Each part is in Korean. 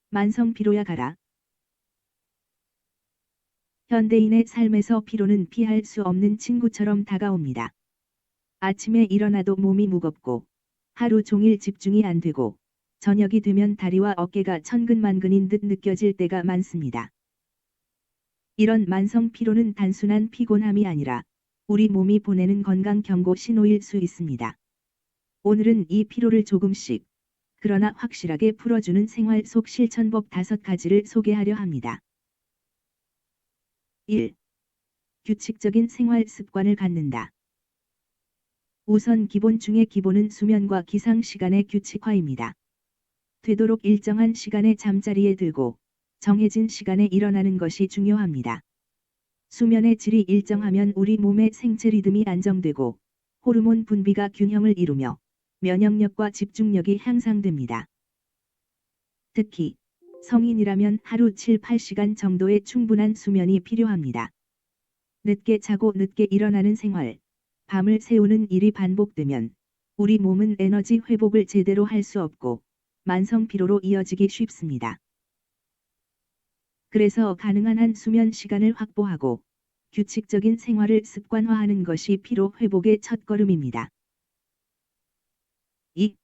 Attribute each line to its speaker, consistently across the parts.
Speaker 1: 만성 피로야 가라. 현대인의 삶에서 피로는 피할 수 없는 친구처럼 다가옵니다. 아침에 일어나도 몸이 무겁고 하루 종일 집중이 안 되고 저녁이 되면 다리와 어깨가 천근만근인 듯 느껴질 때가 많습니다. 이런 만성 피로는 단순한 피곤함이 아니라 우리 몸이 보내는 건강 경고 신호일 수 있습니다. 오늘은 이 피로를 조금씩 그러나 확실하게 풀어주는 생활 속 실천법 5가지를 소개하려 합니다. 1. 규칙적인 생활 습관을 갖는다. 우선 기본 중의 기본은 수면과 기상 시간의 규칙화입니다. 되도록 일정한 시간에 잠자리에 들고 정해진 시간에 일어나는 것이 중요합니다. 수면의 질이 일정하면 우리 몸의 생체 리듬이 안정되고 호르몬 분비가 균형을 이루며 면역력과 집중력이 향상됩니다. 특히 성인이라면 하루 7-8시간 정도의 충분한 수면이 필요합니다. 늦게 자고 늦게 일어나는 생활, 밤을 새우는 일이 반복되면 우리 몸은 에너지 회복을 제대로 할 수 없고 만성 피로로 이어지기 쉽습니다. 그래서 가능한 한 수면 시간을 확보하고 규칙적인 생활을 습관화하는 것이 피로 회복의 첫걸음입니다. 2.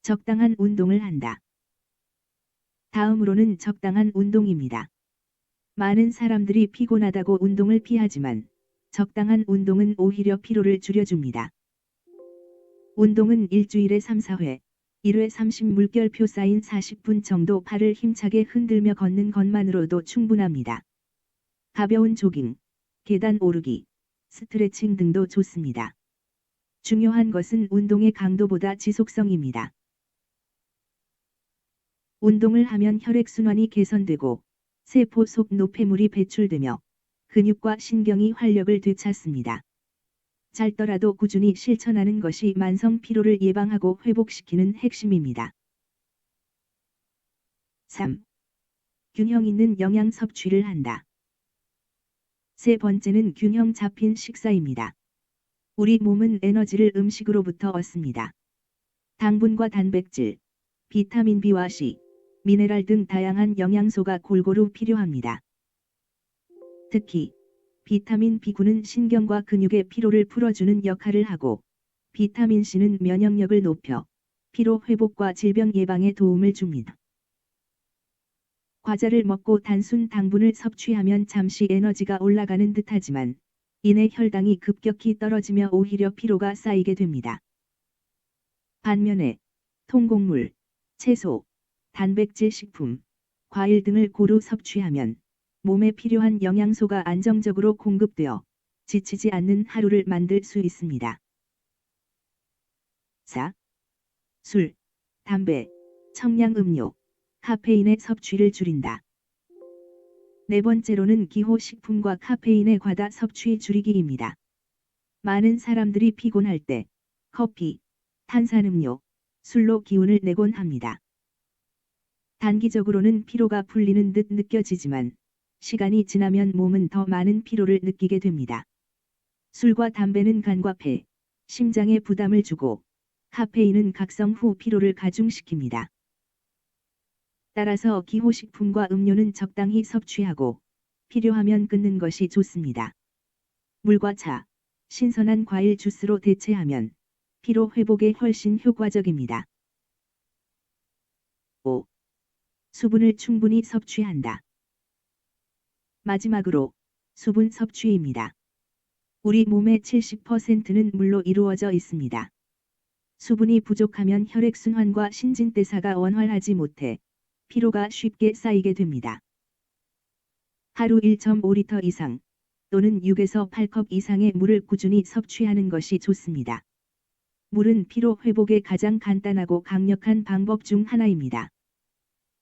Speaker 1: 적당한 운동을 한다. 다음으로는 적당한 운동입니다. 많은 사람들이 피곤하다고 운동을 피하지만 적당한 운동은 오히려 피로를 줄여줍니다. 운동은 일주일에 3-4회, 1회 30물결표 쌓인 40분 정도 발을 힘차게 흔들며 걷는 것만으로도 충분합니다. 가벼운 조깅, 계단 오르기, 스트레칭 등도 좋습니다. 중요한 것은 운동의 강도보다 지속성입니다. 운동을 하면 혈액순환이 개선되고 세포 속 노폐물이 배출되며 근육과 신경이 활력을 되찾습니다. 짧더라도 꾸준히 실천하는 것이 만성 피로를 예방하고 회복시키는 핵심입니다. 3. 균형 있는 영양 섭취를 한다. 세 번째는 균형 잡힌 식사입니다. 우리 몸은 에너지를 음식으로부터 얻습니다. 당분과 단백질, 비타민 B와 C, 미네랄 등 다양한 영양소가 골고루 필요합니다. 특히 비타민 B군은 신경과 근육의 피로를 풀어주는 역할을 하고 비타민 C는 면역력을 높여 피로 회복과 질병 예방에 도움을 줍니다. 과자를 먹고 단순 당분을 섭취하면 잠시 에너지가 올라가는 듯하지만 이내 혈당이 급격히 떨어지며 오히려 피로가 쌓이게 됩니다. 반면에 통곡물, 채소, 단백질 식품, 과일 등을 고루 섭취하면 몸에 필요한 영양소가 안정적으로 공급되어 지치지 않는 하루를 만들 수 있습니다. 4. 술, 담배, 청량음료, 카페인의 섭취를 줄인다. 네 번째로는 기호식품과 카페인의 과다 섭취 줄이기입니다. 많은 사람들이 피곤할 때 커피, 탄산음료, 술로 기운을 내곤 합니다. 단기적으로는 피로가 풀리는 듯 느껴지지만 시간이 지나면 몸은 더 많은 피로를 느끼게 됩니다. 술과 담배는 간과 폐, 심장에 부담을 주고 카페인은 각성 후 피로를 가중시킵니다. 따라서 기호식품과 음료는 적당히 섭취하고 필요하면 끊는 것이 좋습니다. 물과 차, 신선한 과일 주스로 대체하면 피로 회복에 훨씬 효과적입니다. 5. 수분을 충분히 섭취한다. 마지막으로 수분 섭취입니다. 우리 몸의 70%는 물로 이루어져 있습니다. 수분이 부족하면 혈액순환과 신진대사가 원활하지 못해 피로가 쉽게 쌓이게 됩니다. 하루 1.5리터 이상 또는 6에서 8컵 이상의 물을 꾸준히 섭취하는 것이 좋습니다. 물은 피로 회복에 가장 간단하고 강력한 방법 중 하나입니다.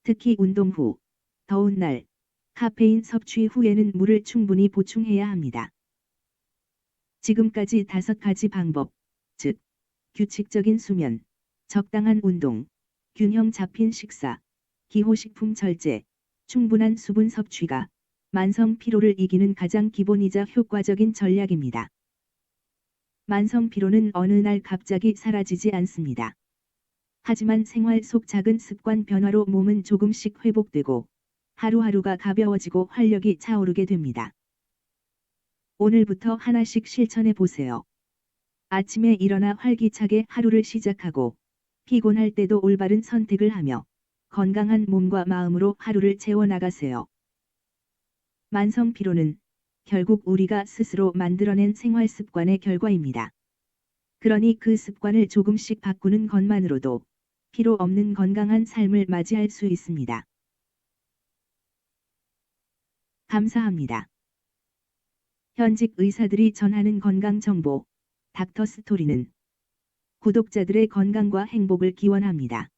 Speaker 1: 특히 운동 후, 더운 날, 카페인 섭취 후에는 물을 충분히 보충해야 합니다. 지금까지 5가지 방법, 즉 규칙적인 수면, 적당한 운동, 균형 잡힌 식사, 기호식품 절제, 충분한 수분 섭취가 만성 피로를 이기는 가장 기본이자 효과적인 전략입니다. 만성 피로는 어느 날 갑자기 사라지지 않습니다. 하지만 생활 속 작은 습관 변화로 몸은 조금씩 회복되고 하루하루가 가벼워지고 활력이 차오르게 됩니다. 오늘부터 하나씩 실천해 보세요. 아침에 일어나 활기차게 하루를 시작하고 피곤할 때도 올바른 선택을 하며 건강한 몸과 마음으로 하루를 채워나가세요. 만성 피로는 결국 우리가 스스로 만들어낸 생활 습관의 결과입니다. 그러니 그 습관을 조금씩 바꾸는 것만으로도 피로 없는 건강한 삶을 맞이할 수 있습니다. 감사합니다. 현직 의사들이 전하는 건강 정보, 닥터 스토리는 구독자들의 건강과 행복을 기원합니다.